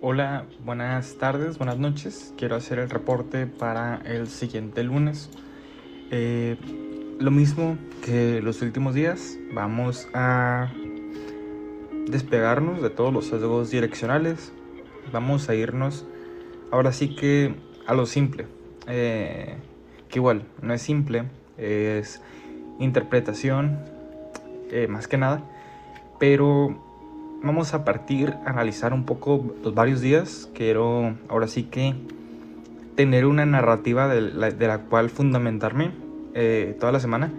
Hola, buenas tardes, buenas noches. Quiero hacer el reporte para el siguiente lunes. Eh, lo mismo que los últimos días, vamos a despegarnos de todos los sesgos direccionales. Vamos a irnos ahora sí que a lo simple. Que igual, no es simple, es interpretación más que nada. Pero vamos a partir a analizar un poco los varios días. Quiero ahora sí que tener una narrativa de la cual fundamentarme toda la semana.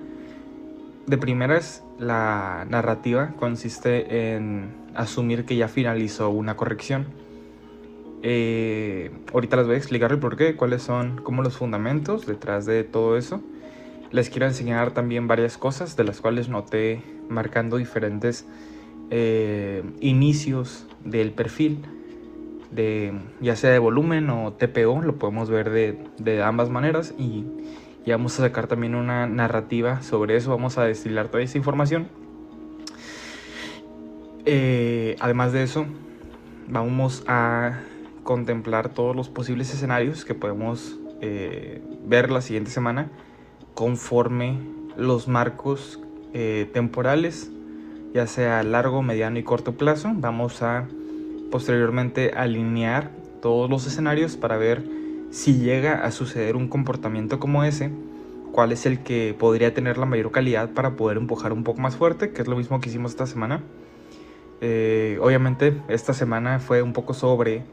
De primeras, la narrativa consiste en asumir que ya finalizó una corrección. Ahorita les voy a explicar el porqué, cuáles son como los fundamentos detrás de todo eso. Les quiero enseñar también varias cosas de las cuales noté marcando diferentes inicios del perfil, ya sea de volumen o TPO. Lo podemos ver de ambas maneras y vamos a sacar también una narrativa sobre eso. Vamos a destilar toda esa información. Además de eso, vamos a contemplar todos los posibles escenarios que podemos ver la siguiente semana conforme los marcos temporales, ya sea a largo, mediano y corto plazo. Vamos a posteriormente alinear todos los escenarios para ver si llega a suceder un comportamiento como ese, cuál es el que podría tener la mayor calidad para poder empujar un poco más fuerte, que es lo mismo que hicimos esta semana. Obviamente esta semana fue un poco sobre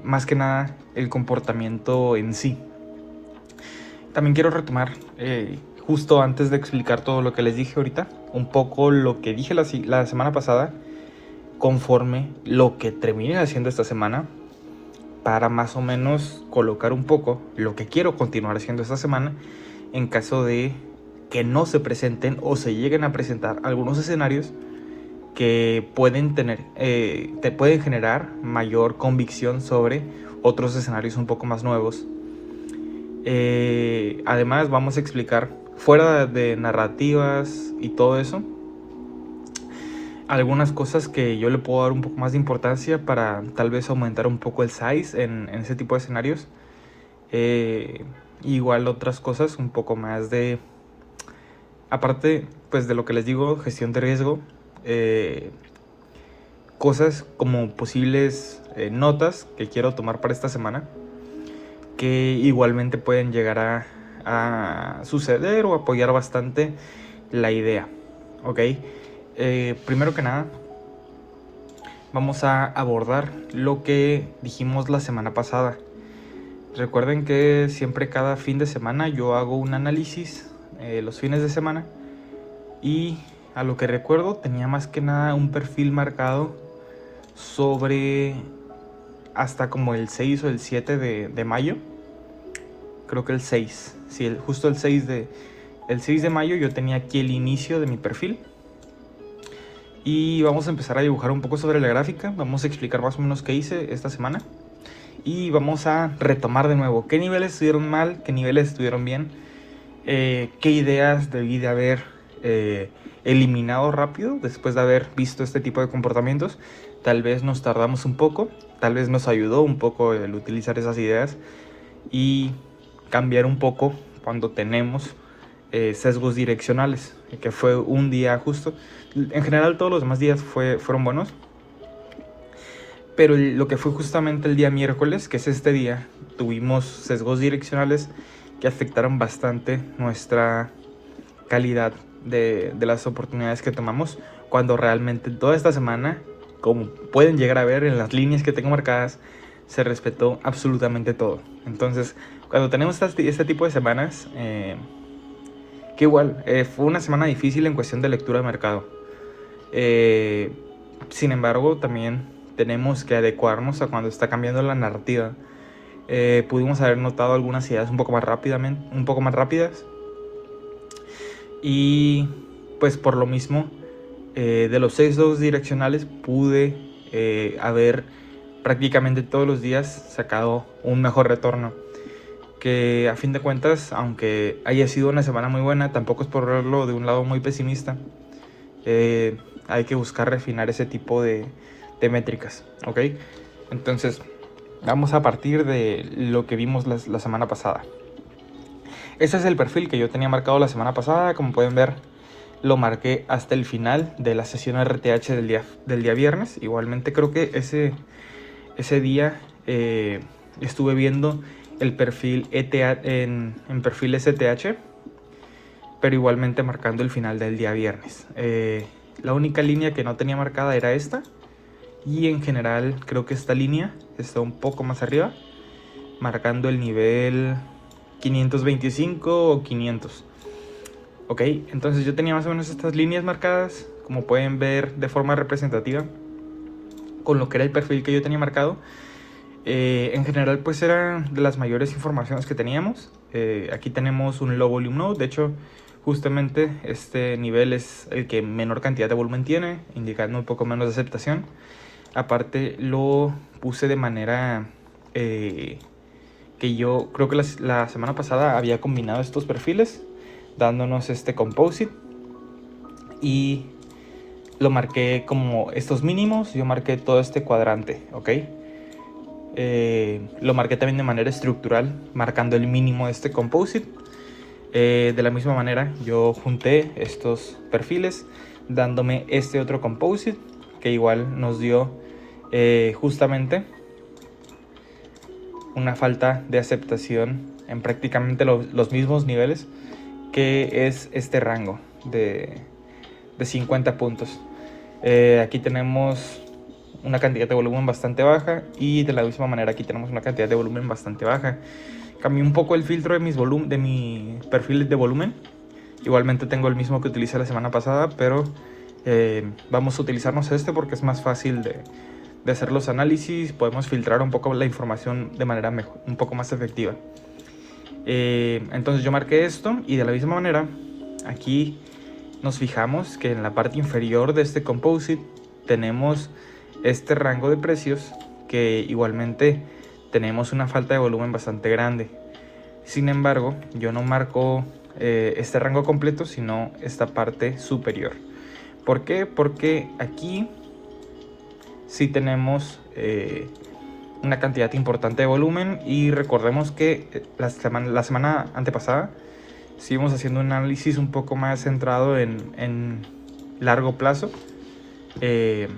más que nada el comportamiento en sí. También quiero retomar, justo antes de explicar todo lo que les dije ahorita, un poco lo que dije la semana pasada, conforme lo que terminé haciendo esta semana, para más o menos colocar un poco lo que quiero continuar haciendo esta semana en caso de que no se presenten o se lleguen a presentar algunos escenarios que pueden te pueden generar mayor convicción sobre otros escenarios un poco más nuevos. Además vamos a explicar, fuera de narrativas y todo eso, algunas cosas que yo le puedo dar un poco más de importancia para tal vez aumentar un poco el size en ese tipo de escenarios. Igual otras cosas un poco más de, aparte pues de lo que les digo, gestión de riesgo, cosas como posibles notas que quiero tomar para esta semana, que igualmente pueden llegar a suceder o apoyar bastante la idea. Ok, primero que nada vamos a abordar lo que dijimos la semana pasada. Recuerden que siempre cada fin de semana yo hago un análisis los fines de semana, y a lo que recuerdo tenía más que nada un perfil marcado sobre hasta como el 6 o el 7 de mayo. Creo que el 6, sí, justo el 6 de mayo yo tenía aquí el inicio de mi perfil. Y vamos a empezar a dibujar un poco sobre la gráfica. Vamos a explicar más o menos qué hice esta semana. Y vamos a retomar de nuevo qué niveles estuvieron mal, qué niveles estuvieron bien, qué ideas debí de haber eliminado rápido después de haber visto este tipo de comportamientos. Tal vez nos tardamos un poco, tal vez nos ayudó un poco el utilizar esas ideas y cambiar un poco cuando tenemos sesgos direccionales, que fue un día justo. En general todos los demás días fueron buenos, pero lo que fue justamente el día miércoles, que es este día, tuvimos sesgos direccionales que afectaron bastante nuestra calidad de las oportunidades que tomamos, cuando realmente toda esta semana, como pueden llegar a ver en las líneas que tengo marcadas, se respetó absolutamente todo. Entonces, cuando tenemos este tipo de semanas, que igual fue una semana difícil en cuestión de lectura de mercado, sin embargo también tenemos que adecuarnos a cuando está cambiando la narrativa. Pudimos haber notado algunas ideas un poco más rápidas, y pues por lo mismo de los 6 direccionales pude haber prácticamente todos los días sacado un mejor retorno, que a fin de cuentas, aunque haya sido una semana muy buena, tampoco es por verlo de un lado muy pesimista. hay que buscar refinar ese tipo de métricas, ¿ok? Entonces, vamos a partir de lo que vimos la semana pasada. Ese es el perfil que yo tenía marcado la semana pasada. Como pueden ver, lo marqué hasta el final de la sesión RTH del día viernes. Igualmente creo que ese día estuve viendo el perfil en perfil STH, pero igualmente marcando el final del día viernes. La única línea que no tenía marcada era esta, y en general creo que esta línea está un poco más arriba, marcando el nivel 525 o 500. Ok, entonces yo tenía más o menos estas líneas marcadas, como pueden ver, de forma representativa con lo que era el perfil que yo tenía marcado. En general pues eran de las mayores informaciones que teníamos. Aquí tenemos un low volume node. De hecho, justamente este nivel es el que menor cantidad de volumen tiene, indicando un poco menos de aceptación. Aparte lo puse de manera que yo creo que la semana pasada había combinado estos perfiles, dándonos este composite, y lo marqué como estos mínimos. Yo marqué todo este cuadrante, ¿ok? Lo marqué también de manera estructural, marcando el mínimo de este composite. De la misma manera, yo junté estos perfiles, dándome este otro composite, que igual nos dio justamente una falta de aceptación en prácticamente los mismos niveles, que es este rango de 50 puntos. Aquí tenemos una cantidad de volumen bastante baja, y de la misma manera aquí tenemos una cantidad de volumen bastante baja. Cambié un poco el filtro de mi perfil de volumen. Igualmente tengo el mismo que utilicé la semana pasada, pero vamos a utilizarnos este porque es más fácil de hacer los análisis. Podemos filtrar un poco la información de manera un poco más efectiva. Entonces yo marqué esto, y de la misma manera aquí nos fijamos que en la parte inferior de este composite tenemos este rango de precios, que igualmente tenemos una falta de volumen bastante grande. Sin embargo, yo no marco este rango completo, sino esta parte superior. ¿Por qué? Porque aquí sí tenemos una cantidad importante de volumen, y recordemos que la semana antepasada seguimos haciendo un análisis un poco más centrado en largo plazo. Pero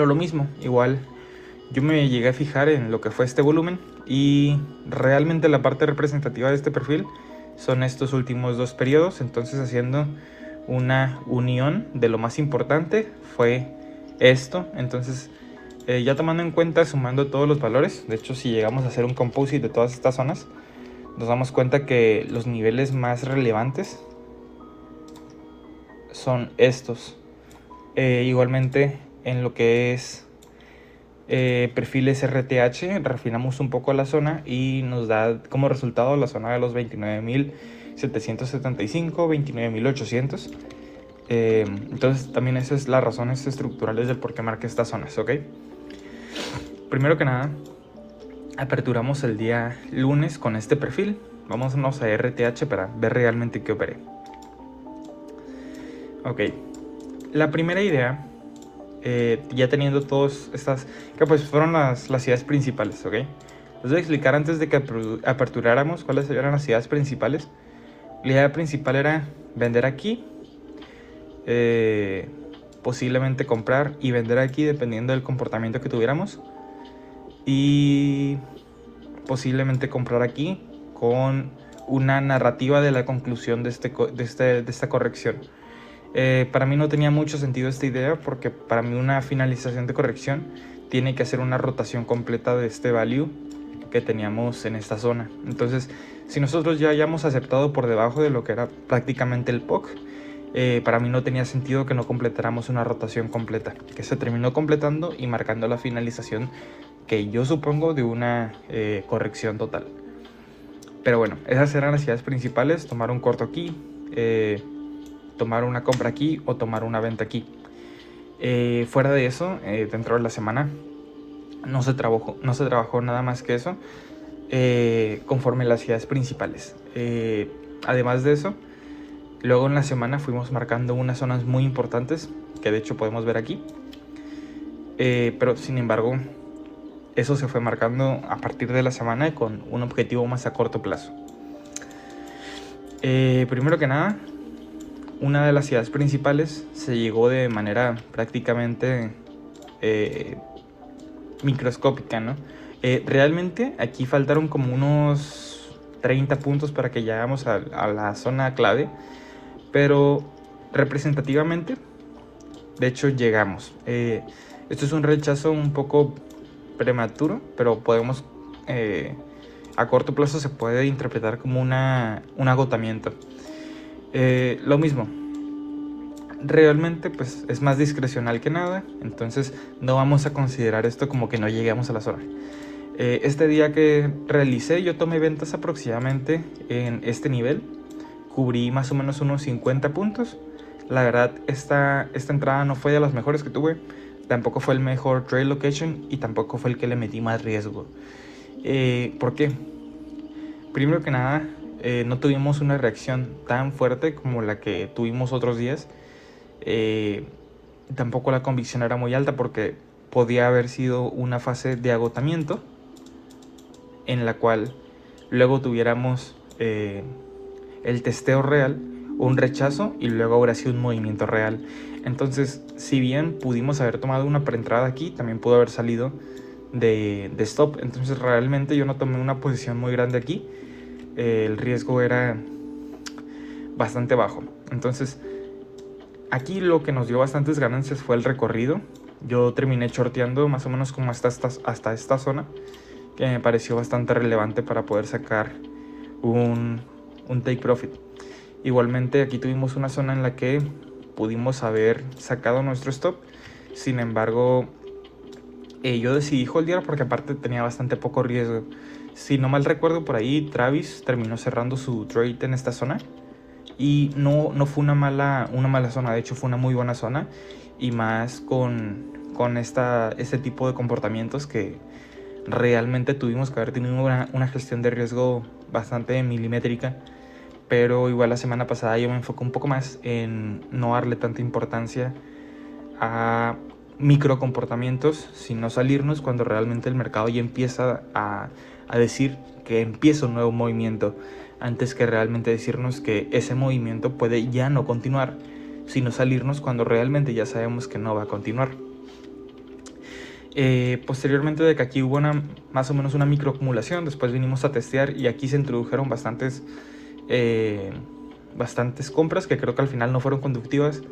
lo mismo, igual yo me llegué a fijar en lo que fue este volumen, y realmente la parte representativa de este perfil son estos últimos dos periodos. Entonces, haciendo una unión de lo más importante, fue esto. Entonces, ya tomando en cuenta, sumando todos los valores, de hecho si llegamos a hacer un composite de todas estas zonas, nos damos cuenta que los niveles más relevantes son estos. Igualmente en lo que es perfiles RTH, refinamos un poco la zona y nos da como resultado la zona de los 29.775, 29.800. Entonces también esas son las razones estructurales del por qué marqué estas zonas, ¿ok? Primero que nada, aperturamos el día lunes con este perfil. Vámonos a RTH para ver realmente qué operé. Ok, la primera idea, ya teniendo todas estas, que pues fueron las ideas principales, ¿ok? Les voy a explicar antes de que aperturáramos cuáles eran las ideas principales. La idea principal era vender aquí, posiblemente comprar y vender aquí dependiendo del comportamiento que tuviéramos, y posiblemente comprar aquí con una narrativa de la conclusión de esta corrección. Para mí no tenía mucho sentido esta idea, porque para mí una finalización de corrección tiene que hacer una rotación completa de este value que teníamos en esta zona. Entonces, si nosotros ya hayamos aceptado por debajo de lo que era prácticamente el POC, para mí no tenía sentido que no completáramos una rotación completa, que se terminó completando y marcando la finalización que yo supongo de una corrección total. Pero bueno, esas eran las ideas principales: tomar un corto aquí, tomar una compra aquí o tomar una venta aquí. Fuera de eso, dentro de la semana no se trabajó nada más que eso, conforme las ideas principales. Además de eso, Luego en la semana fuimos marcando unas zonas muy importantes, que de hecho podemos ver aquí. Pero sin embargo, eso se fue marcando a partir de la semana con un objetivo más a corto plazo. Primero que nada, una de las ciudades principales se llegó de manera prácticamente microscópica, ¿no? Realmente aquí faltaron como unos 30 puntos para que llegáramos a la zona clave, pero representativamente, de hecho, llegamos. Esto es un rechazo un poco prematuro, pero podemos, a corto plazo se puede interpretar como un agotamiento. Lo mismo, realmente pues es más discrecional que nada, entonces no vamos a considerar esto como que no llegamos a la zona. Este día que realicé, yo tomé ventas aproximadamente en este nivel, cubrí más o menos unos 50 puntos. La verdad, esta entrada no fue de las mejores que tuve, tampoco fue el mejor trade location y tampoco fue el que le metí más riesgo. ¿Por qué? Primero que nada, no tuvimos una reacción tan fuerte como la que tuvimos otros días. Tampoco la convicción era muy alta porque podía haber sido una fase de agotamiento en la cual luego tuviéramos el testeo real, un rechazo y luego ahora sí un movimiento real. Entonces, si bien pudimos haber tomado una preentrada aquí, también pudo haber salido de stop. Entonces realmente yo no tomé una posición muy grande aquí. El riesgo era bastante bajo. Entonces aquí lo que nos dio bastantes ganancias fue el recorrido. Yo terminé shorteando más o menos como hasta esta zona, que me pareció bastante relevante para poder sacar un take profit. Igualmente aquí tuvimos una zona en la que pudimos haber sacado nuestro stop. Sin embargo, yo decidí holdear porque aparte tenía bastante poco riesgo. Si no mal recuerdo, por ahí Travis terminó cerrando su trade en esta zona. Y no fue una mala zona, de hecho fue una muy buena zona. Y más con este tipo de comportamientos que realmente tuvimos que haber tenido una gestión de riesgo bastante milimétrica. Pero igual la semana pasada yo me enfoqué un poco más en no darle tanta importancia a micro comportamientos, sino salirnos cuando realmente el mercado ya empieza a decir que empieza un nuevo movimiento, antes que realmente decirnos que ese movimiento puede ya no continuar, sino salirnos cuando realmente ya sabemos que no va a continuar. Posteriormente de que aquí hubo más o menos una microacumulación, después vinimos a testear y aquí se introdujeron bastantes compras que creo que al final no fueron conductivas.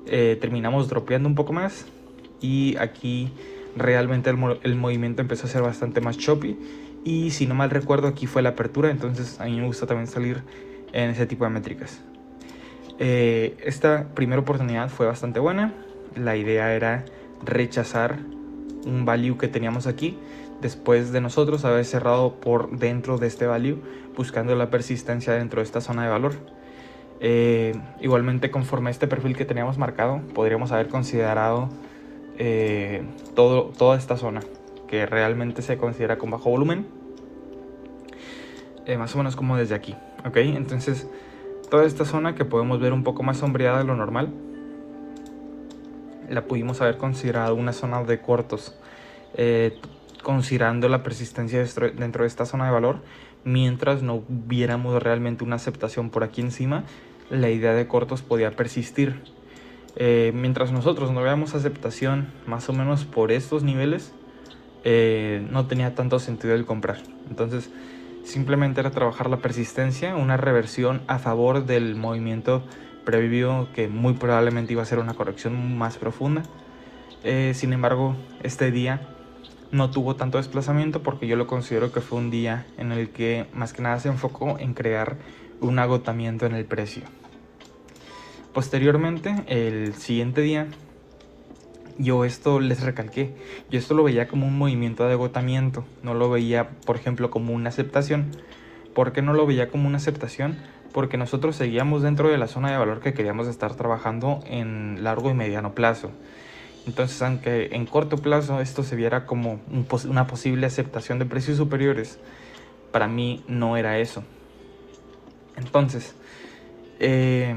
Terminamos dropeando un poco más y aquí realmente el movimiento empezó a ser bastante más choppy y si no mal recuerdo aquí fue la apertura, entonces a mí me gusta también salir en ese tipo de métricas. Esta primera oportunidad fue bastante buena. La idea era rechazar un value que teníamos aquí después de nosotros haber cerrado por dentro de este value, buscando la persistencia dentro de esta zona de valor. Igualmente, conforme a este perfil que teníamos marcado, podríamos haber considerado toda esta zona que realmente se considera con bajo volumen, más o menos como desde aquí, ¿ok? Entonces toda esta zona que podemos ver un poco más sombreada de lo normal, la pudimos haber considerado una zona de cortos, considerando la persistencia dentro de esta zona de valor. Mientras no viéramos realmente una aceptación por aquí encima, la idea de cortos podía persistir. Mientras nosotros no veamos aceptación más o menos por estos niveles, no tenía tanto sentido el comprar. Entonces simplemente era trabajar la persistencia, una reversión a favor del movimiento previo, que muy probablemente iba a ser una corrección más profunda. Sin embargo, este día no tuvo tanto desplazamiento porque yo lo considero que fue un día en el que más que nada se enfocó en crear un agotamiento en el precio. Posteriormente, el siguiente día, yo esto les recalqué, yo esto lo veía como un movimiento de agotamiento, no lo veía, por ejemplo, como una aceptación. ¿Por qué no lo veía como una aceptación? Porque nosotros seguíamos dentro de la zona de valor que queríamos estar trabajando en largo y mediano plazo. Entonces, aunque en corto plazo esto se viera como una posible aceptación de precios superiores, para mí no era eso. Entonces, De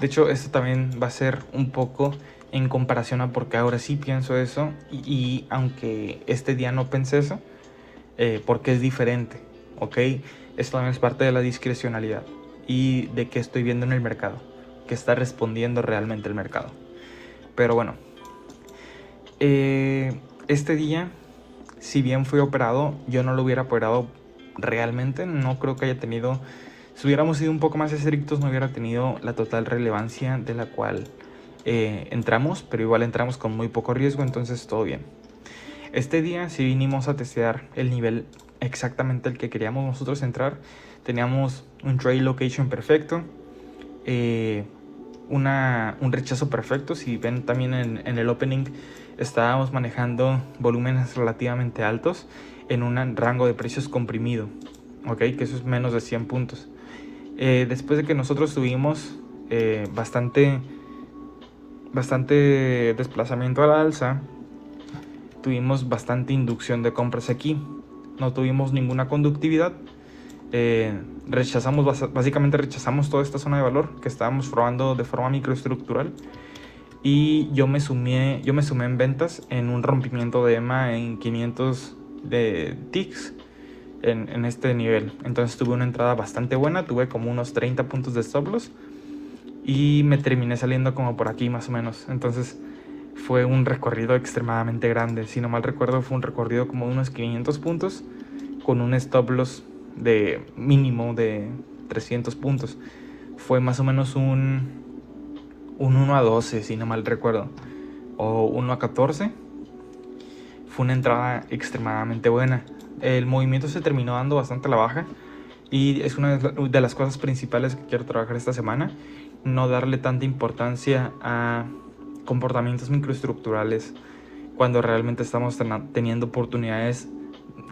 hecho, esto también va a ser un poco en comparación a porque ahora sí pienso eso y aunque este día no pensé eso, porque es diferente, ¿ok? Esto también es parte de la discrecionalidad y de qué estoy viendo en el mercado, que está respondiendo realmente el mercado. Pero bueno, este día, si bien fui operado, yo no lo hubiera operado realmente, no creo que haya tenido, si hubiéramos sido un poco más estrictos, no hubiera tenido la total relevancia de la cual entramos, pero igual entramos con muy poco riesgo, entonces todo bien. Este día sí vinimos a testear el nivel exactamente el que queríamos nosotros entrar. Teníamos un trade location perfecto, un rechazo perfecto. Si ven también en el opening, estábamos manejando volúmenes relativamente altos en un rango de precios comprimido, ¿ok? Que eso es menos de 100 puntos. Después de que nosotros tuvimos bastante desplazamiento a la alza, tuvimos bastante inducción de compras aquí, no tuvimos ninguna conductividad. Básicamente rechazamos toda esta zona de valor que estábamos probando de forma microestructural, y yo me sumé en ventas en un rompimiento de EMA en 500 de ticks en este nivel. Entonces tuve una entrada bastante buena, tuve como unos 30 puntos de stop loss y me terminé saliendo como por aquí más o menos. Entonces fue un recorrido extremadamente grande. Si no mal recuerdo, fue un recorrido como de unos 500 puntos con un stop loss de mínimo de 300 puntos. Fue más o menos un 1 a 12, si no mal recuerdo, o 1 a 14. Fue una entrada extremadamente buena. El movimiento se terminó dando bastante a la baja y es una de las cosas principales que quiero trabajar esta semana. No darle tanta importancia a comportamientos microestructurales cuando realmente estamos teniendo oportunidades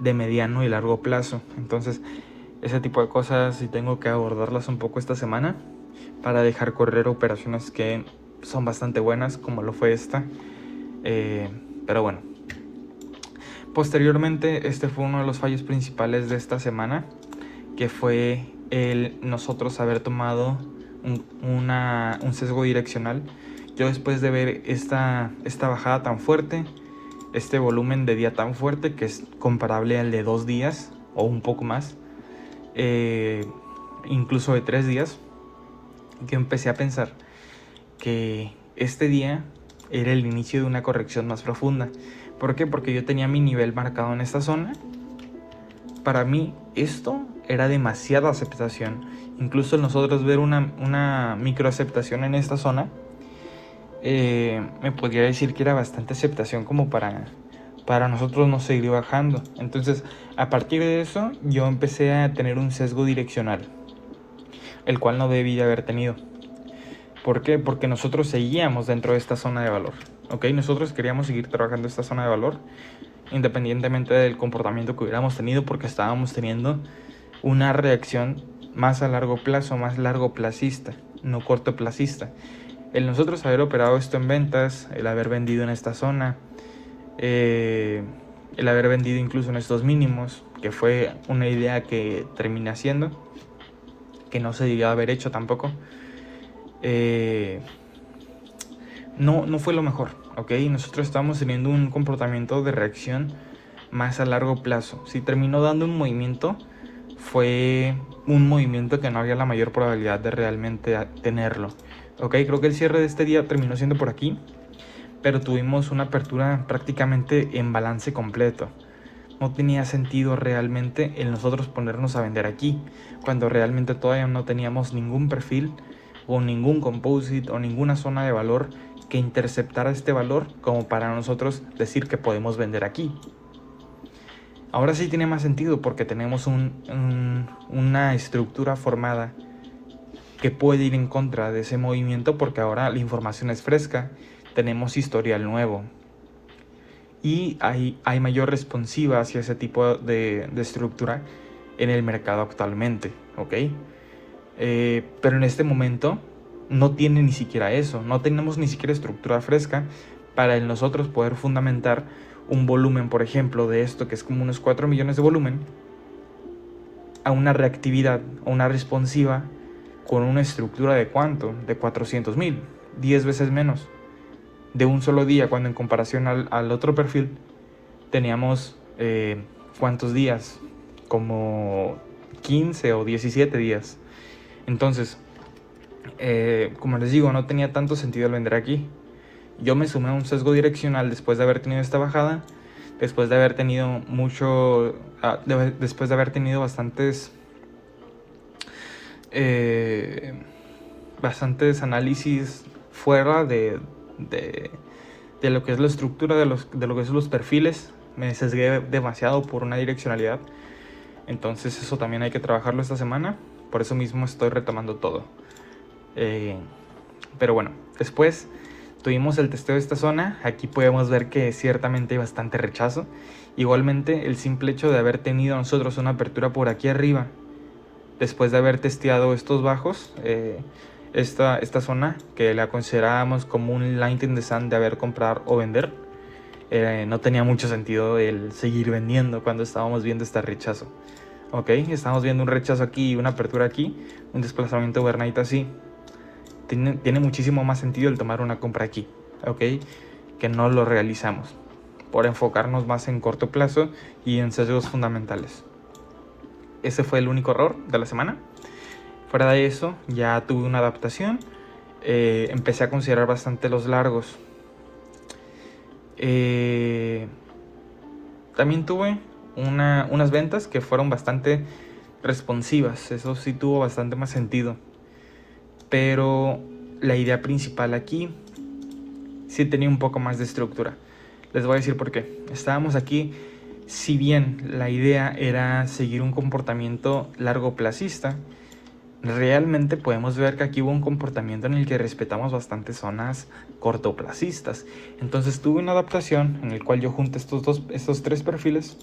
de mediano y largo plazo. Entonces ese tipo de cosas sí tengo que abordarlas un poco esta semana para dejar correr operaciones que son bastante buenas, como lo fue esta. Pero bueno, posteriormente este fue uno de los fallos principales de esta semana, que fue el nosotros haber tomado un sesgo direccional. Yo, después de ver esta bajada tan fuerte, este volumen de día tan fuerte, que es comparable al de 2 días o un poco más, incluso de 3 días, yo empecé a pensar que este día era el inicio de una corrección más profunda. ¿Por qué? Porque yo tenía mi nivel marcado en esta zona. Para mí esto era demasiada aceptación. Incluso nosotros ver una microaceptación en esta zona, me podría decir que era bastante aceptación como para nosotros no seguir bajando. Entonces, a partir de eso, yo empecé a tener un sesgo direccional, el cual no debía haber tenido. ¿Por qué? Porque nosotros seguíamos dentro de esta zona de valor, ¿ok? Nosotros queríamos seguir trabajando esta zona de valor, independientemente del comportamiento que hubiéramos tenido, porque estábamos teniendo una reacción más a largo plazo, más largoplacista, no cortoplacista. El nosotros haber operado esto en ventas, el haber vendido en esta zona, el haber vendido incluso en estos mínimos, que fue una idea que terminé haciendo, que no se debió haber hecho tampoco, no fue lo mejor, ¿ok? Nosotros estábamos teniendo un comportamiento de reacción más a largo plazo. Si terminó dando un movimiento, fue un movimiento que no había la mayor probabilidad de realmente tenerlo, ¿ok? Creo que el cierre de este día terminó siendo por aquí, pero tuvimos una apertura prácticamente en balance completo. No tenía sentido realmente el nosotros ponernos a vender aquí, cuando realmente todavía no teníamos ningún perfil o ningún composite o ninguna zona de valor que interceptara este valor como para nosotros decir que podemos vender aquí. Ahora sí tiene más sentido porque tenemos una estructura formada que puede ir en contra de ese movimiento, porque ahora la información es fresca, tenemos historial nuevo y hay mayor responsiva hacia ese tipo de estructura en el mercado actualmente, ¿ok? Pero en este momento no tiene ni siquiera eso, no tenemos ni siquiera estructura fresca para nosotros poder fundamentar un volumen, por ejemplo, de esto que es como unos 4 millones de volumen, a una reactividad o una responsiva con una estructura de ¿cuánto? De 400,000, 10 veces menos de un solo día, cuando en comparación al otro perfil teníamos ¿cuántos días? Como 15 o 17 días. Entonces, como les digo, no tenía tanto sentido el vender aquí. Yo me sumé a un sesgo direccional después de haber tenido esta bajada, después de haber tenido después de haber tenido bastantes análisis fuera de lo que es la estructura de lo que son los perfiles. Me sesgué demasiado por una direccionalidad. Entonces eso también hay que trabajarlo esta semana. Por eso mismo estoy retomando todo. Pero bueno, después tuvimos el testeo de esta zona. Aquí podemos ver que ciertamente hay bastante rechazo. Igualmente, el simple hecho de haber tenido nosotros una apertura por aquí arriba, después de haber testeado estos bajos, esta zona que la considerábamos como un line in the sand de haber comprar o vender, no tenía mucho sentido el seguir vendiendo cuando estábamos viendo este rechazo. Ok, estamos viendo un rechazo aquí y una apertura aquí, un desplazamiento overnight así. Tiene muchísimo más sentido el tomar una compra aquí, ok, que no lo realizamos por enfocarnos más en corto plazo y en sesgos fundamentales. Ese fue el único error de la semana. Fuera de eso, ya tuve una adaptación. Empecé a considerar bastante los largos. También tuve unas ventas que fueron bastante responsivas. Eso sí tuvo bastante más sentido. Pero la idea principal aquí sí tenía un poco más de estructura. Les voy a decir por qué. Estábamos aquí, si bien la idea era seguir un comportamiento largoplacista, realmente podemos ver que aquí hubo un comportamiento en el que respetamos bastantes zonas cortoplacistas. Entonces tuve una adaptación en el cual yo junté estos tres perfiles.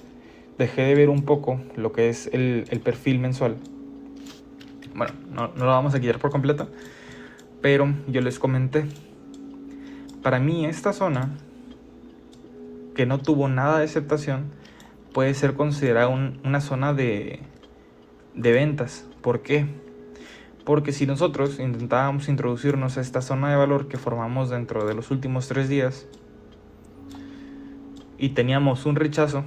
Dejé de ver un poco lo que es el perfil mensual. Bueno, no lo vamos a quitar por completo, pero yo les comenté, para mí esta zona que no tuvo nada de aceptación puede ser considerada una zona de ventas. ¿Por qué? Porque si nosotros intentábamos introducirnos a esta zona de valor que formamos dentro de los últimos 3 días y teníamos un rechazo,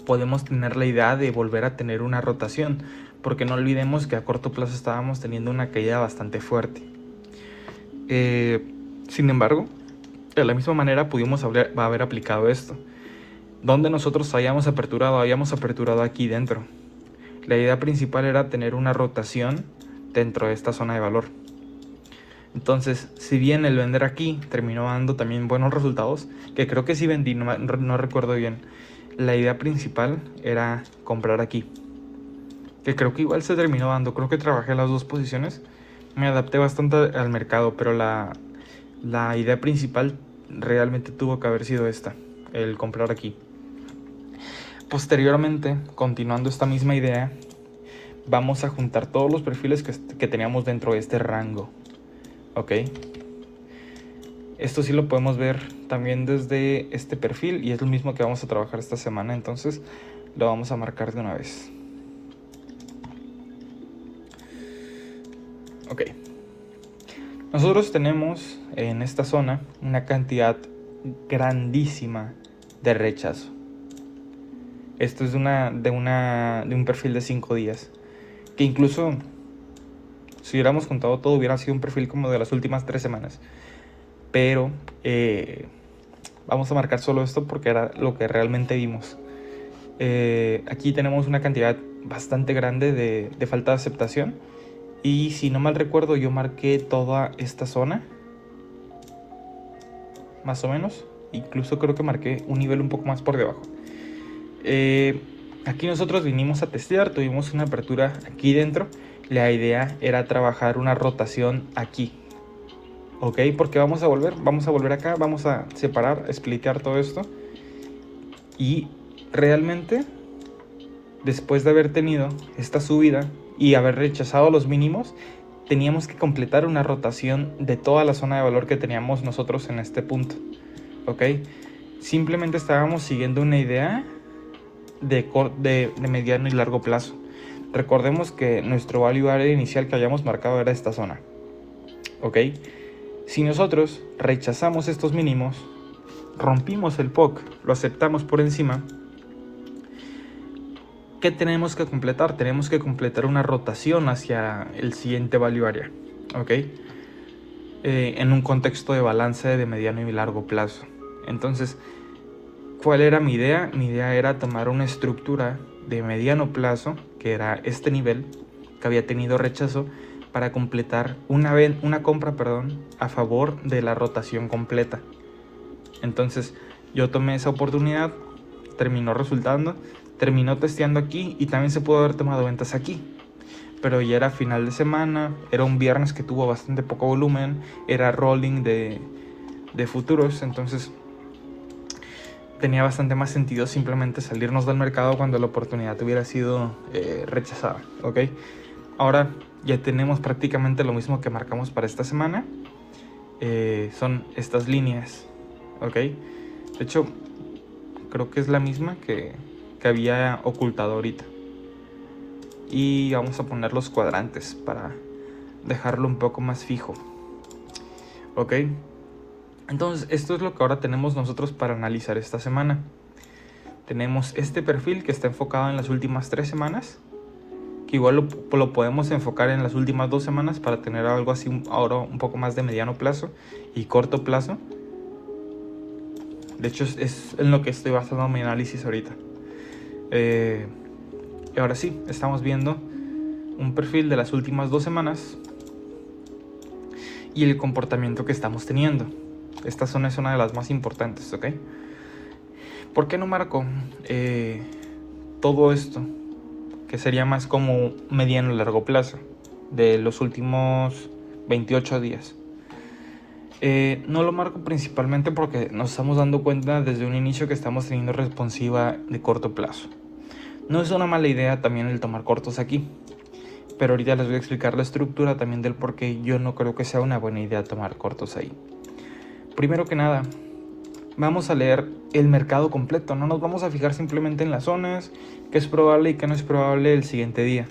podemos tener la idea de volver a tener una rotación, porque no olvidemos que a corto plazo estábamos teniendo una caída bastante fuerte. Sin embargo, de la misma manera pudimos haber aplicado esto. Donde nosotros habíamos aperturado aquí dentro. La idea principal era tener una rotación dentro de esta zona de valor. Entonces, si bien el vender aquí terminó dando también buenos resultados, que creo que sí vendí, no recuerdo bien, la idea principal era comprar aquí, que creo que igual se terminó dando. Creo que trabajé las dos posiciones, me adapté bastante al mercado, pero la idea principal realmente tuvo que haber sido esta, el comprar aquí. Posteriormente, continuando esta misma idea, vamos a juntar todos los perfiles que teníamos dentro de este rango. Ok, esto sí lo podemos ver también desde este perfil y es lo mismo que vamos a trabajar esta semana. Entonces lo vamos a marcar de una vez. Ok, nosotros tenemos en esta zona una cantidad grandísima de rechazo. Esto es de un perfil de 5 días, que incluso si hubiéramos contado todo hubiera sido un perfil como de las últimas 3 semanas. Pero vamos a marcar solo esto porque era lo que realmente vimos. Aquí tenemos una cantidad bastante grande de falta de aceptación. Y si no mal recuerdo, yo marqué toda esta zona, más o menos. Incluso creo que marqué un nivel un poco más por debajo. Aquí nosotros vinimos a testear, tuvimos una apertura aquí dentro. La idea era trabajar una rotación aquí. Ok, porque vamos a volver acá, vamos a separar, explicar todo esto. Y realmente, después de haber tenido esta subida y haber rechazado los mínimos, teníamos que completar una rotación de toda la zona de valor que teníamos nosotros en este punto. Ok, simplemente estábamos siguiendo una idea de mediano y largo plazo. Recordemos que nuestro value area inicial que habíamos marcado era esta zona, ¿ok? Si nosotros rechazamos estos mínimos, rompimos el POC, lo aceptamos por encima, ¿qué tenemos que completar? Tenemos que completar una rotación hacia el siguiente value area, ¿ok? En un contexto de balance de mediano y largo plazo. Entonces, ¿cuál era mi idea? Mi idea era tomar una estructura de mediano plazo, que era este nivel, que había tenido rechazo, para completar una compra a favor de la rotación completa. Entonces, yo tomé esa oportunidad, terminó testeando aquí y también se pudo haber tomado ventas aquí. Pero ya era final de semana, era un viernes que tuvo bastante poco volumen, era rolling de futuros, entonces tenía bastante más sentido simplemente salirnos del mercado cuando la oportunidad hubiera sido rechazada, ¿ok? Ahora ya tenemos prácticamente lo mismo que marcamos para esta semana, son estas líneas, ¿ok? De hecho, creo que es la misma que había ocultado ahorita. Y vamos a poner los cuadrantes para dejarlo un poco más fijo, ¿ok? Entonces, esto es lo que ahora tenemos nosotros para analizar esta semana. Tenemos este perfil que está enfocado en las últimas 3 semanas, que igual lo podemos enfocar en las últimas 2 semanas para tener algo así ahora un poco más de mediano plazo y corto plazo. De hecho, es en lo que estoy basando mi análisis ahorita. Y ahora sí, estamos viendo un perfil de las últimas 2 semanas y el comportamiento que estamos teniendo. Esta zona es una de las más importantes, ¿ok? ¿Por qué no marco todo esto? Que sería más como mediano y largo plazo, de los últimos 28 días. No lo marco principalmente porque nos estamos dando cuenta desde un inicio que estamos teniendo responsiva de corto plazo. No es una mala idea también el tomar cortos aquí, pero ahorita les voy a explicar la estructura también del por qué yo no creo que sea una buena idea tomar cortos ahí. Primero que nada, vamos a leer el mercado completo, no nos vamos a fijar simplemente en las zonas, qué es probable y qué no es probable el siguiente día.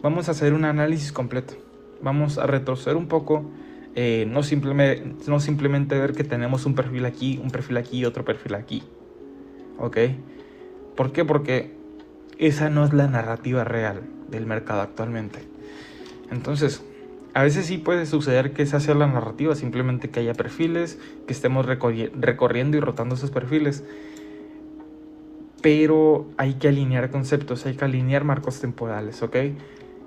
Vamos a hacer un análisis completo, vamos a retroceder un poco, no simplemente ver que tenemos un perfil aquí y otro perfil aquí, ¿ok? ¿Por qué? Porque esa no es la narrativa real del mercado actualmente. Entonces, a veces sí puede suceder que esa sea la narrativa, simplemente que haya perfiles, que estemos recorriendo y rotando esos perfiles. Pero hay que alinear conceptos, hay que alinear marcos temporales, ¿ok?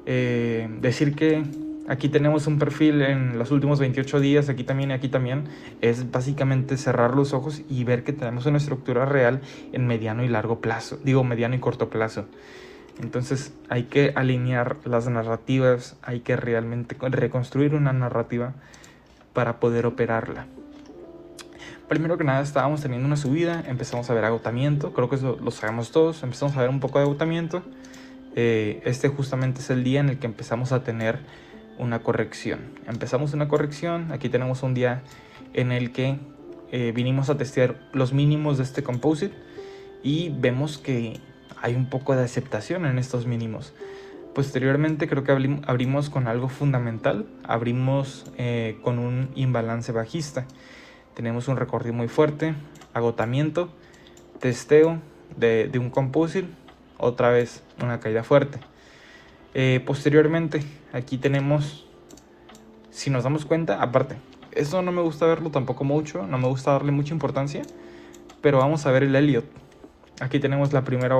Decir que aquí tenemos un perfil en los últimos 28 días, aquí también y aquí también, es básicamente cerrar los ojos y ver que tenemos una estructura real en mediano y largo plazo, mediano y corto plazo. Entonces hay que alinear las narrativas, hay que realmente reconstruir una narrativa para poder operarla. Primero que nada estábamos teniendo una subida, empezamos a ver agotamiento, creo que eso lo sabemos todos, empezamos a ver un poco de agotamiento. Este justamente es el día en el que empezamos a tener una corrección. Empezamos una corrección, aquí tenemos un día en el que vinimos a testear los mínimos de este composite y vemos que hay un poco de aceptación en estos mínimos. Posteriormente creo que abrimos con algo fundamental, abrimos con un imbalance bajista. Tenemos un recorrido muy fuerte, agotamiento, testeo de un composite, otra vez una caída fuerte. Posteriormente aquí tenemos, si nos damos cuenta, aparte, esto no me gusta verlo tampoco mucho, no me gusta darle mucha importancia, pero vamos a ver el Elliott. Aquí tenemos la primera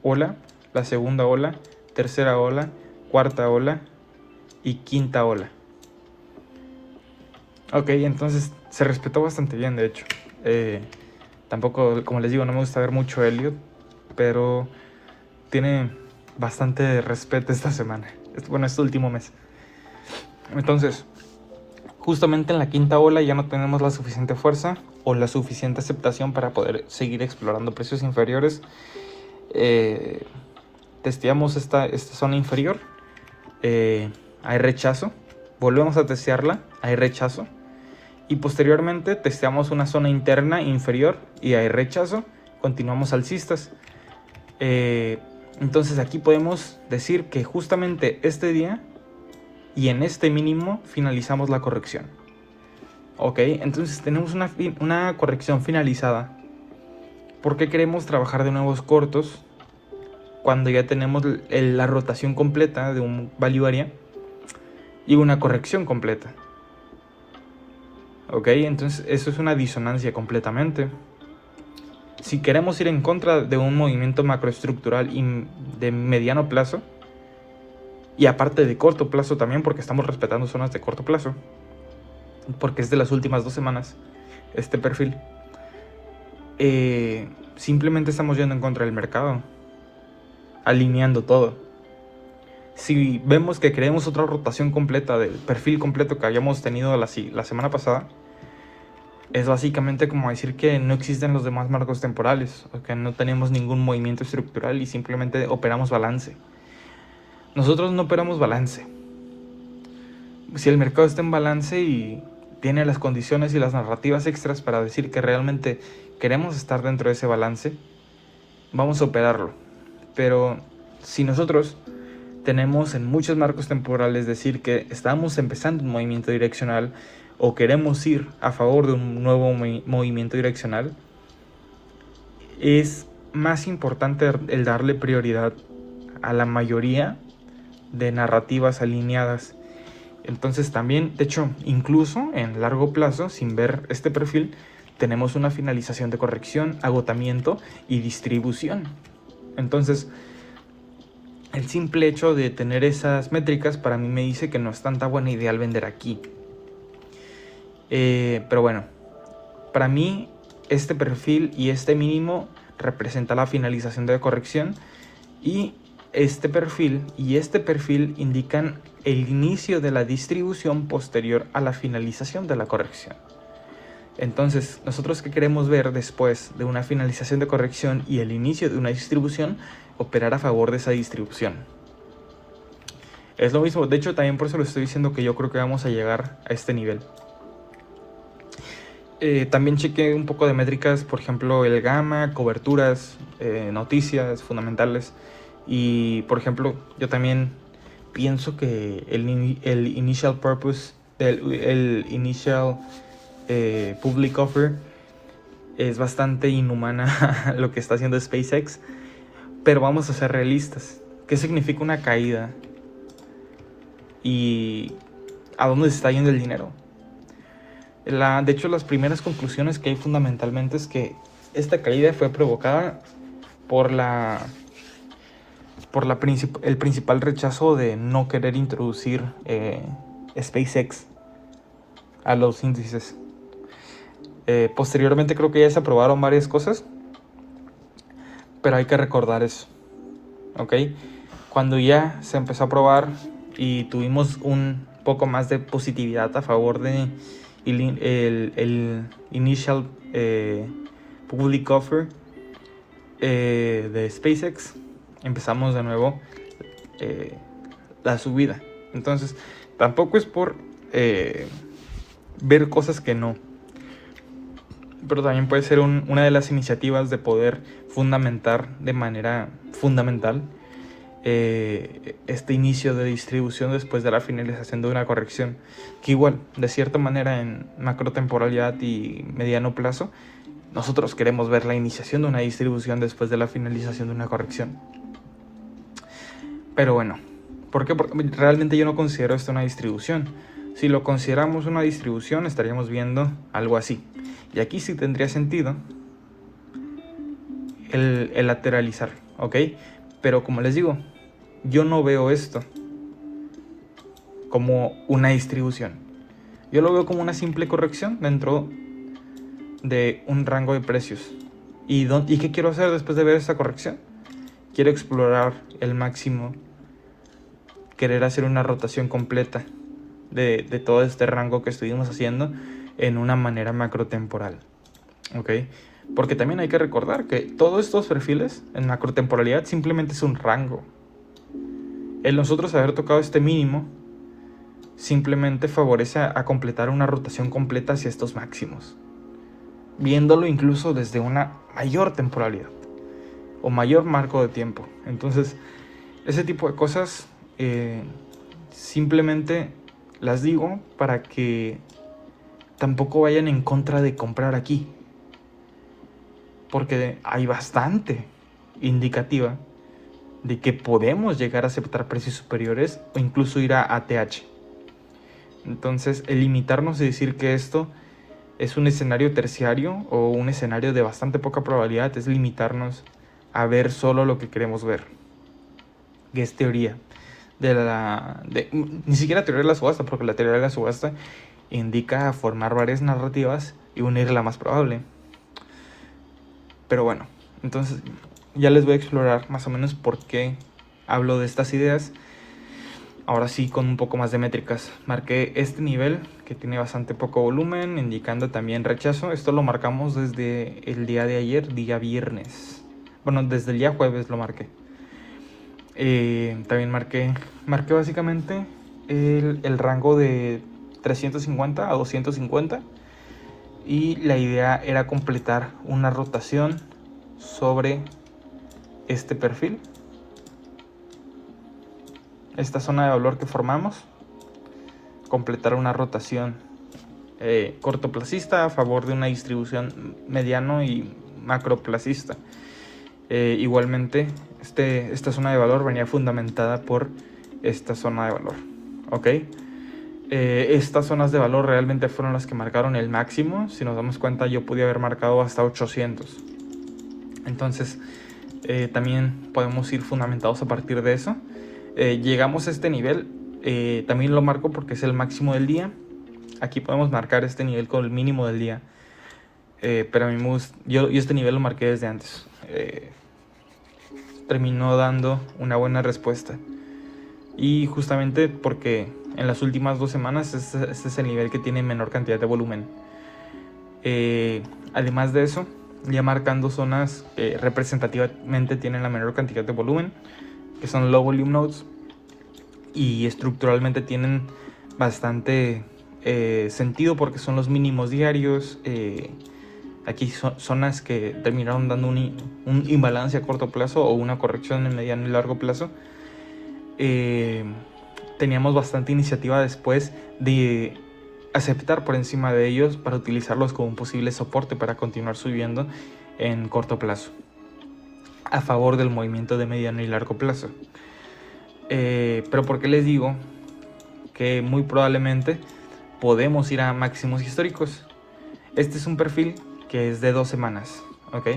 ola, la segunda ola, tercera ola, cuarta ola y quinta ola. Ok, entonces se respetó bastante bien, de hecho. Tampoco, como les digo, no me gusta ver mucho Elliott, pero tiene bastante respeto esta semana. Bueno, este último mes. Entonces, justamente en la quinta ola ya no tenemos la suficiente fuerza o la suficiente aceptación para poder seguir explorando precios inferiores. Testeamos esta zona inferior, hay rechazo, volvemos a testearla, hay rechazo, y posteriormente testeamos una zona interna inferior y hay rechazo, continuamos alcistas. Entonces aquí podemos decir que justamente este día y en este mínimo finalizamos la corrección. Ok, entonces tenemos una corrección finalizada. ¿Por qué queremos trabajar de nuevos cortos cuando ya tenemos la rotación completa de un value area y una corrección completa? Ok, entonces eso es una disonancia completamente. Si queremos ir en contra de un movimiento macroestructural y de mediano plazo, y aparte de corto plazo también, porque estamos respetando zonas de corto plazo, porque es de las últimas 2 semanas este perfil, simplemente estamos yendo en contra del mercado, alineando todo. Si vemos que queremos otra rotación completa del perfil completo que habíamos tenido la semana pasada, es básicamente como decir que no existen los demás marcos temporales, o que no tenemos ningún movimiento estructural y simplemente operamos balance. Nosotros no operamos balance. Si el mercado está en balance y tiene las condiciones y las narrativas extras para decir que realmente queremos estar dentro de ese balance, vamos a operarlo. Pero si nosotros tenemos en muchos marcos temporales decir que estamos empezando un movimiento direccional o queremos ir a favor de un nuevo movimiento direccional, es más importante el darle prioridad a la mayoría de narrativas alineadas. Entonces también, de hecho, incluso en largo plazo, sin ver este perfil, tenemos una finalización de corrección, agotamiento y distribución. Entonces, el simple hecho de tener esas métricas para mí me dice que no es tanta buena idea el vender aquí. Pero bueno, para mí este perfil y este mínimo representa la finalización de corrección, y este perfil y este perfil indican el inicio de la distribución posterior a la finalización de la corrección. Entonces, nosotros que queremos ver después de una finalización de corrección y el inicio de una distribución, operar a favor de esa distribución. Es lo mismo, de hecho también por eso lo estoy diciendo que yo creo que vamos a llegar a este nivel. También chequé un poco de métricas, por ejemplo el gamma, coberturas, noticias fundamentales. Y por ejemplo, yo también pienso que el initial purpose, el initial public offer es bastante inhumana lo que está haciendo SpaceX. Pero vamos a ser realistas. ¿Qué significa una caída? ¿Y a dónde se está yendo el dinero? De hecho, las primeras conclusiones que hay fundamentalmente es que esta caída fue provocada por el principal rechazo de no querer introducir SpaceX a los índices. Posteriormente creo que ya se aprobaron varias cosas, pero hay que recordar eso, ¿ok? Cuando ya se empezó a aprobar y tuvimos un poco más de positividad a favor de el initial public offer de SpaceX, empezamos de nuevo la subida. Entonces tampoco es por ver cosas que no, pero también puede ser una de las iniciativas de poder fundamentar de manera fundamental este inicio de distribución después de la finalización de una corrección, que igual, de cierta manera, en macrotemporalidad y mediano plazo, nosotros queremos ver la iniciación de una distribución después de la finalización de una corrección. Pero bueno, ¿por qué? Porque realmente yo no considero esto una distribución. Si lo consideramos una distribución, estaríamos viendo algo así. Y aquí sí tendría sentido el lateralizar, ¿ok? Pero como les digo, yo no veo esto como una distribución. Yo lo veo como una simple corrección dentro de un rango de precios. ¿Y qué quiero hacer después de ver esta corrección? Quiero explorar el máximo, querer hacer una rotación completa de todo este rango que estuvimos haciendo en una manera macrotemporal, ¿ok? Porque también hay que recordar que todos estos perfiles en macrotemporalidad simplemente es un rango. El nosotros haber tocado este mínimo simplemente favorece a completar una rotación completa hacia estos máximos, viéndolo incluso desde una mayor temporalidad. o mayor marco de tiempo. Entonces, ese tipo de cosas simplemente las digo para que tampoco vayan en contra de comprar aquí, porque hay bastante indicativa de que podemos llegar a aceptar precios superiores o incluso ir a ATH. Entonces, el limitarnos y decir que esto es un escenario terciario o un escenario de bastante poca probabilidad es limitarnos a ver solo lo que queremos ver, que es teoría ni siquiera teoría de la subasta, porque la teoría de la subasta indica formar varias narrativas y unir la más probable. Pero bueno, entonces ya les voy a explorar más o menos por qué hablo de estas ideas. Ahora sí, con un poco más de métricas. Marqué este nivel que tiene bastante poco volumen, indicando también rechazo. Esto lo marcamos desde el día de ayer, día viernes. Bueno, desde el día jueves lo marqué. También marqué básicamente el rango de 350 a 250. Y la idea era completar una rotación sobre este perfil, esta zona de valor que formamos, completar una rotación cortoplacista a favor de una distribución mediano y macroplacista. Igualmente, esta zona de valor venía fundamentada por esta zona de valor, ¿ok? Estas zonas de valor realmente fueron las que marcaron el máximo. Si nos damos cuenta, yo podía haber marcado hasta 800. Entonces, también podemos ir fundamentados a partir de eso. Llegamos a este nivel, también lo marco porque es el máximo del día. Aquí podemos marcar este nivel con el mínimo del día. Pero a mí yo este nivel lo marqué desde antes. Terminó dando una buena respuesta. Y justamente porque en las últimas 2 semanas este es el nivel que tiene menor cantidad de volumen. Además de eso, ya marcando zonas que representativamente tienen la menor cantidad de volumen, que son low volume nodes, y estructuralmente tienen bastante sentido porque son los mínimos diarios. Aquí son zonas que terminaron dando un imbalance a corto plazo o una corrección en mediano y largo plazo. Teníamos bastante iniciativa después de aceptar por encima de ellos para utilizarlos como un posible soporte para continuar subiendo en corto plazo a favor del movimiento de mediano y largo plazo. Pero ¿por qué les digo que muy probablemente podemos ir a máximos históricos? Este es un perfil que es de 2 semanas, ¿ok?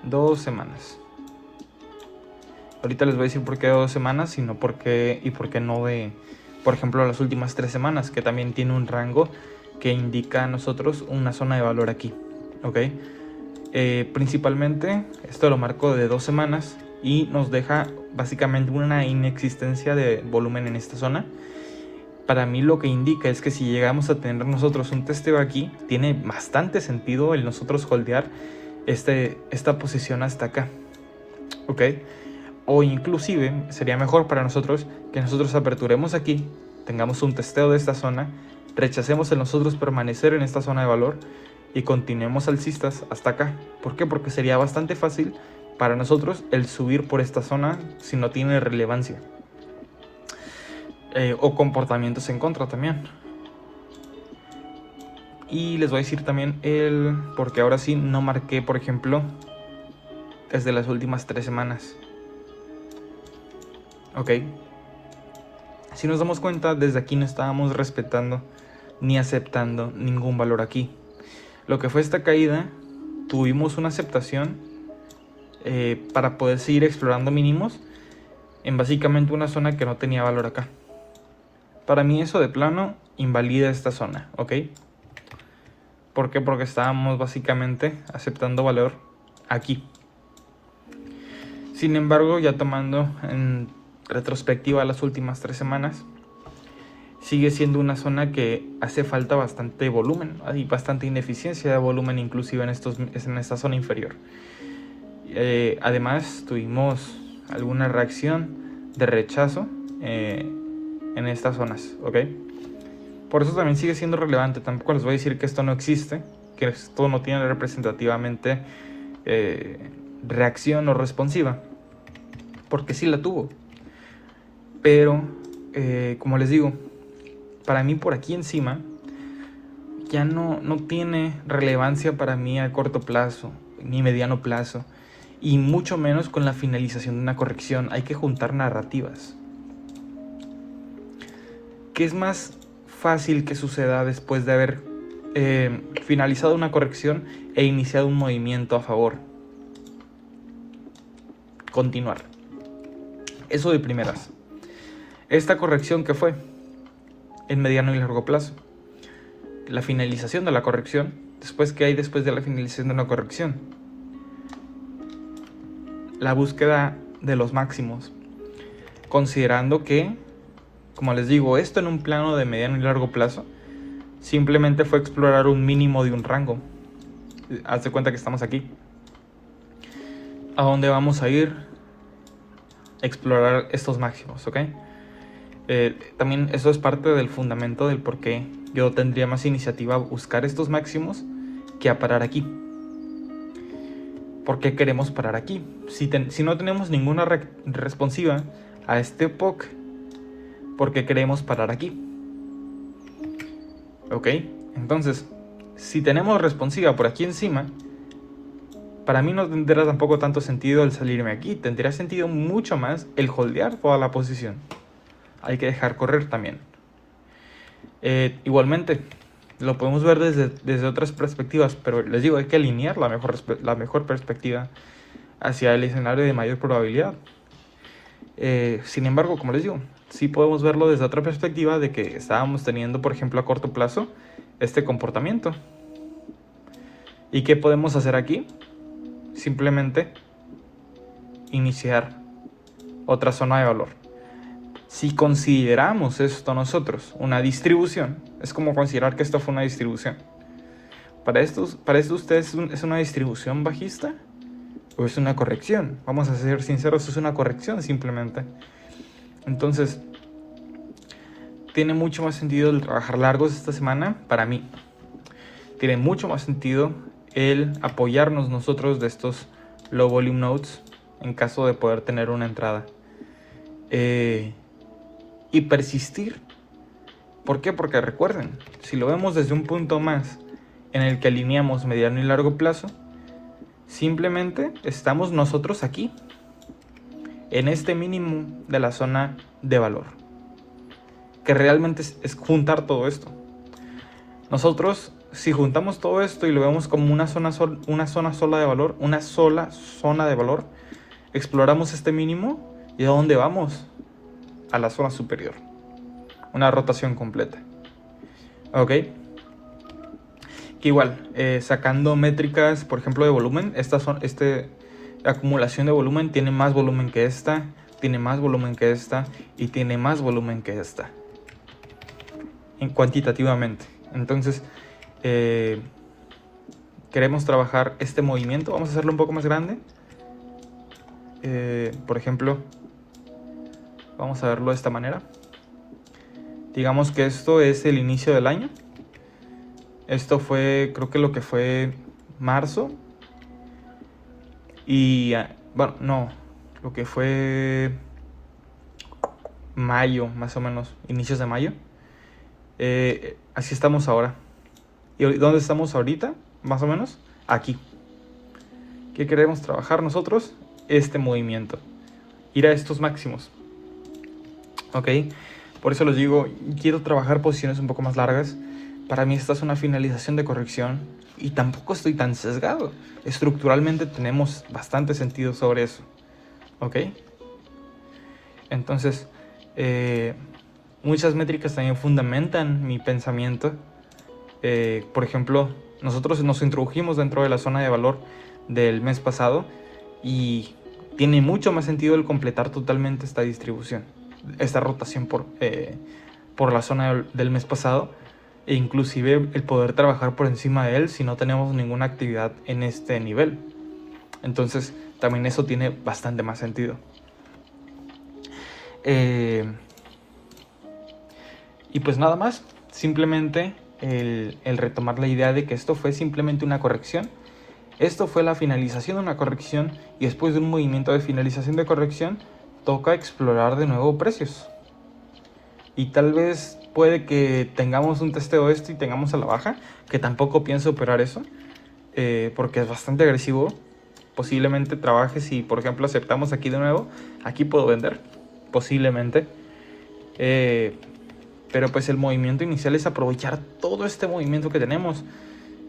2 semanas. Ahorita les voy a decir por qué 2 semanas, sino por qué no de, por ejemplo, las últimas 3 semanas, que también tiene un rango que indica a nosotros una zona de valor aquí, ¿ok? Principalmente esto lo marco de 2 semanas y nos deja básicamente una inexistencia de volumen en esta zona. Para mí lo que indica es que si llegamos a tener nosotros un testeo aquí, tiene bastante sentido el nosotros holdear esta posición hasta acá, ¿ok? O inclusive sería mejor para nosotros que nosotros aperturemos aquí, tengamos un testeo de esta zona, rechacemos el nosotros permanecer en esta zona de valor y continuemos alcistas hasta acá. ¿Por qué? Porque sería bastante fácil para nosotros el subir por esta zona si no tiene relevancia. O comportamientos en contra también. Y les voy a decir también porque ahora sí no marqué, por ejemplo, desde las últimas 3 semanas. Ok. Si nos damos cuenta, desde aquí no estábamos respetando ni aceptando ningún valor aquí. Lo que fue esta caída, tuvimos una aceptación para poder seguir explorando mínimos en básicamente una zona que no tenía valor acá. Para mí eso de plano invalida esta zona, ¿ok? ¿Por qué? Porque estábamos básicamente aceptando valor aquí. Sin embargo, ya tomando en retrospectiva las últimas 3 semanas, sigue siendo una zona que hace falta bastante volumen. Hay bastante ineficiencia de volumen inclusive en esta zona inferior. Además, tuvimos alguna reacción de rechazo en estas zonas, ¿ok? Por eso también sigue siendo relevante. Tampoco les voy a decir que esto no existe, que esto no tiene representativamente reacción o responsiva, porque sí la tuvo. Pero, como les digo, para mí por aquí encima ya no tiene relevancia para mí a corto plazo, ni mediano plazo, y mucho menos con la finalización de una corrección. Hay que juntar narrativas. ¿Qué es más fácil que suceda después de haber finalizado una corrección e iniciado un movimiento a favor? Continuar. Eso de primeras. Esta corrección, ¿qué fue? En mediano y largo plazo. La finalización de la corrección. Después, ¿qué hay después de la finalización de una corrección? La búsqueda de los máximos. Considerando que, como les digo, esto en un plano de mediano y largo plazo simplemente fue explorar un mínimo de un rango. Haz de cuenta que estamos aquí. ¿A dónde vamos a ir? Explorar estos máximos, ¿ok? También eso es parte del fundamento del por qué yo tendría más iniciativa a buscar estos máximos que a parar aquí. ¿Por qué queremos parar aquí? Si no tenemos ninguna responsiva a este POC, ¿por qué queremos parar aquí? ¿Ok? Entonces, si tenemos responsiva por aquí encima, para mí no tendrá tampoco tanto sentido el salirme aquí. Tendría sentido mucho más el holdear toda la posición. Hay que dejar correr también. Igualmente, lo podemos ver desde otras perspectivas, pero les digo, hay que alinear la mejor perspectiva hacia el escenario de mayor probabilidad. Sin embargo, como les digo, sí podemos verlo desde otra perspectiva de que estábamos teniendo, por ejemplo, a corto plazo, este comportamiento. ¿Y qué podemos hacer aquí? Simplemente iniciar otra zona de valor. Si consideramos esto nosotros una distribución, es como considerar que esto fue una distribución. ¿Para esto ustedes es una distribución bajista o es una corrección? Vamos a ser sinceros, es una corrección simplemente. Entonces, tiene mucho más sentido el trabajar largos esta semana para mí. Tiene mucho más sentido el apoyarnos nosotros de estos low volume nodes en caso de poder tener una entrada. Y persistir. ¿Por qué? Porque recuerden, si lo vemos desde un punto más en el que alineamos mediano y largo plazo, simplemente estamos nosotros aquí, en este mínimo de la zona de valor, que realmente es juntar todo esto. Nosotros, si juntamos todo esto y lo vemos como una sola de valor, una sola zona de valor, exploramos este mínimo y ¿a dónde vamos? A la zona superior. Una rotación completa. Ok. Que igual, sacando métricas, por ejemplo, de volumen, acumulación de volumen tiene más volumen que esta, tiene más volumen que esta y tiene más volumen que esta. Cuantitativamente. Entonces, queremos trabajar este movimiento. Vamos a hacerlo un poco más grande. Por ejemplo, vamos a verlo de esta manera. Digamos que esto es el inicio del año. Esto fue, creo que lo que fue marzo. Y, bueno, no, lo que fue mayo, más o menos, inicios de mayo. Así estamos ahora. ¿Y dónde estamos ahorita? Más o menos aquí. ¿Qué queremos trabajar nosotros? Este movimiento. Ir a estos máximos. Ok. Por eso les digo, quiero trabajar posiciones un poco más largas. Para mí esta es una finalización de corrección. Y tampoco estoy tan sesgado. Estructuralmente tenemos bastante sentido sobre eso. Ok. Entonces, muchas métricas también fundamentan mi pensamiento. Por ejemplo, nosotros nos introdujimos dentro de la zona de valor del mes pasado y tiene mucho más sentido el completar totalmente esta distribución, esta rotación por la zona del mes pasado, e inclusive el poder trabajar por encima de él si no tenemos ninguna actividad en este nivel. Entonces también eso tiene bastante más sentido. Y pues nada más, simplemente el retomar la idea de que esto fue simplemente una corrección Esto fue la finalización de una corrección y después de un movimiento de finalización de corrección toca explorar de nuevo precios. Y tal vez puede que tengamos un testeo de esto y tengamos a la baja, que tampoco pienso operar eso, porque es bastante agresivo. Posiblemente trabaje si, por ejemplo, aceptamos aquí de nuevo. Aquí puedo vender, posiblemente. Pero pues el movimiento inicial es aprovechar todo este movimiento que tenemos,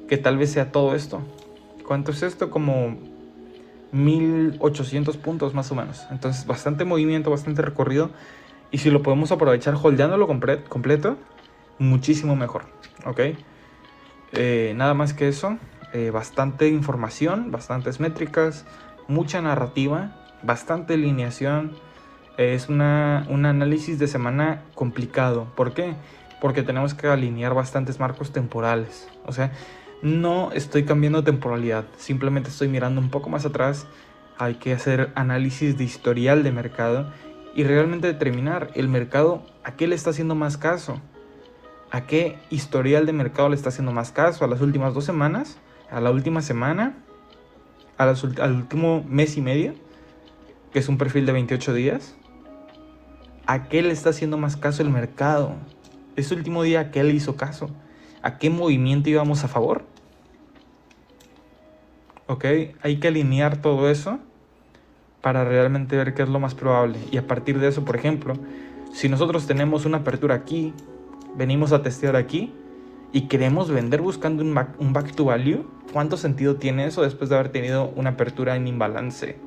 que tal vez sea todo esto. ¿Cuánto es esto? Como 1800 puntos más o menos. Entonces bastante movimiento, bastante recorrido. Y si lo podemos aprovechar holdeándolo completo, muchísimo mejor. ¿Ok? Nada más que eso. Bastante información, bastantes métricas, mucha narrativa, bastante alineación. Es un análisis de semana complicado. ¿Por qué? Porque tenemos que alinear bastantes marcos temporales. O sea, no estoy cambiando temporalidad, simplemente estoy mirando un poco más atrás. Hay que hacer análisis de historial de mercado y realmente determinar el mercado a qué le está haciendo más caso. ¿A qué historial de mercado le está haciendo más caso? ¿A las últimas 2 semanas? ¿A la última semana? ¿Al último mes y medio? Que es un perfil de 28 días. ¿A qué le está haciendo más caso el mercado? Ese último día, ¿a qué le hizo caso? ¿A qué movimiento íbamos a favor? ¿Ok? Hay que alinear todo eso para realmente ver qué es lo más probable. Y a partir de eso, por ejemplo, si nosotros tenemos una apertura aquí, venimos a testear aquí y queremos vender buscando un back to value, ¿cuánto sentido tiene eso después de haber tenido una apertura en imbalance?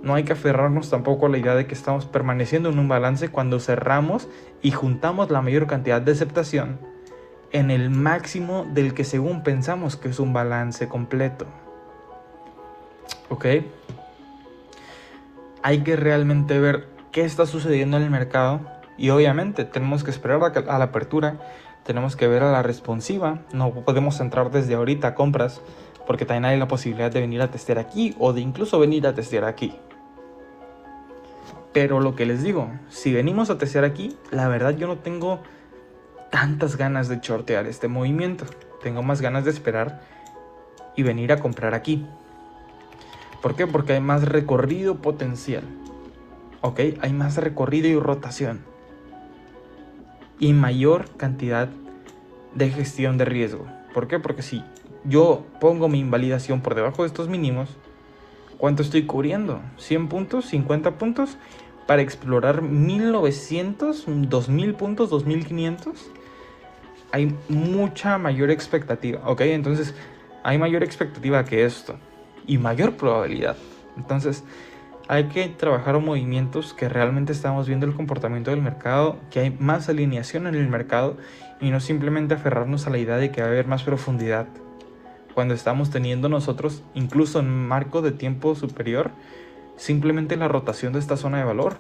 No hay que aferrarnos tampoco a la idea de que estamos permaneciendo en un balance cuando cerramos y juntamos la mayor cantidad de aceptación en el máximo del que según pensamos que es un balance completo. ¿Ok? Hay que realmente ver qué está sucediendo en el mercado y obviamente tenemos que esperar a la apertura, tenemos que ver a la responsiva, no podemos entrar desde ahorita a compras porque también hay la posibilidad de venir a testear aquí o de incluso venir a testear aquí. Pero lo que les digo, si venimos a testear aquí, la verdad yo no tengo tantas ganas de shortear este movimiento. Tengo más ganas de esperar y venir a comprar aquí. ¿Por qué? Porque hay más recorrido potencial. ¿Ok? Hay más recorrido y rotación. Y mayor cantidad de gestión de riesgo. ¿Por qué? Porque si yo pongo mi invalidación por debajo de estos mínimos, ¿cuánto estoy cubriendo? ¿100 puntos? ¿50 puntos? Para explorar 1900, 2000 puntos, 2500. Hay mucha mayor expectativa, ¿ok? Entonces, hay mayor expectativa que esto y mayor probabilidad. Entonces, hay que trabajar movimientos que realmente estamos viendo el comportamiento del mercado, que hay más alineación en el mercado y no simplemente aferrarnos a la idea de que va a haber más profundidad. Cuando estamos teniendo nosotros, incluso en marco de tiempo superior, simplemente la rotación de esta zona de valor.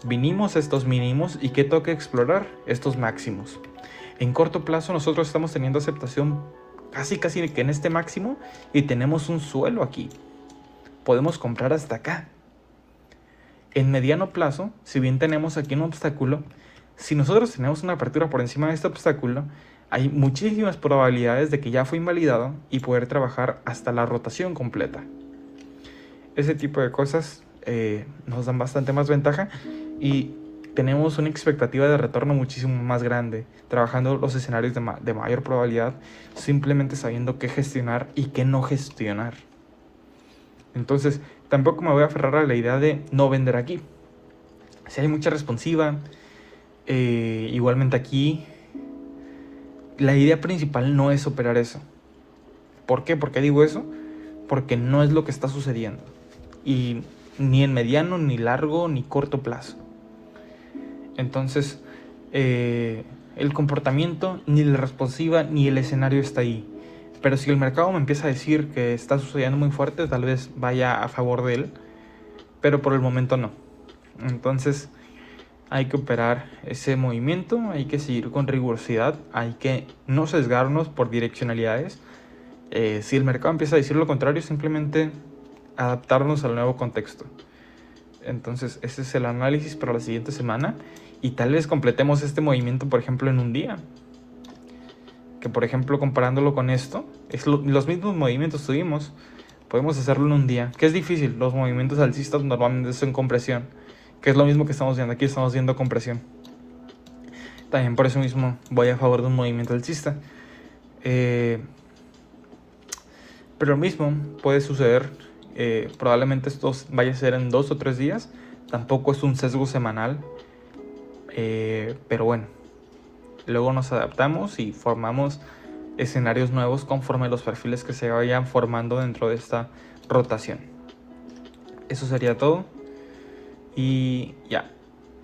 Vinimos a estos mínimos y ¿qué toca explorar? Estos máximos. En corto plazo nosotros estamos teniendo aceptación casi que en este máximo y tenemos un suelo aquí. Podemos comprar hasta acá. En mediano plazo, si bien tenemos aquí un obstáculo, si nosotros tenemos una apertura por encima de este obstáculo, hay muchísimas probabilidades de que ya fue invalidado y poder trabajar hasta la rotación completa. Ese tipo de cosas nos dan bastante más ventaja y tenemos una expectativa de retorno muchísimo más grande, trabajando los escenarios de mayor probabilidad, simplemente sabiendo qué gestionar y qué no gestionar. Entonces, tampoco me voy a aferrar a la idea de no vender aquí. Si hay mucha responsiva, igualmente aquí, la idea principal no es operar eso. ¿Por qué? ¿Por qué digo eso? Porque no es lo que está sucediendo. Y ni en mediano, ni largo, ni corto plazo. Entonces, el comportamiento, ni la responsiva, ni el escenario está ahí. Pero si el mercado me empieza a decir que está sucediendo muy fuerte, tal vez vaya a favor de él. Pero por el momento no. Entonces, hay que operar ese movimiento, hay que seguir con rigurosidad, hay que no sesgarnos por direccionalidades. Si el mercado empieza a decir lo contrario, simplemente adaptarnos al nuevo contexto. Entonces, ese es el análisis para la siguiente semana. Y tal vez completemos este movimiento, por ejemplo, en un día. que por ejemplo comparándolo con esto, los mismos movimientos tuvimos, podemos hacerlo en un día, que es difícil. Los movimientos alcistas normalmente son compresión, que es lo mismo que estamos viendo aquí, estamos viendo compresión. También por eso mismo voy a favor de un movimiento alcista. Pero lo mismo puede suceder, probablemente esto vaya a ser en 2 o 3 días, tampoco es un sesgo semanal, pero bueno, luego nos adaptamos y formamos escenarios nuevos conforme los perfiles que se vayan formando dentro de esta rotación. Eso sería todo y ya.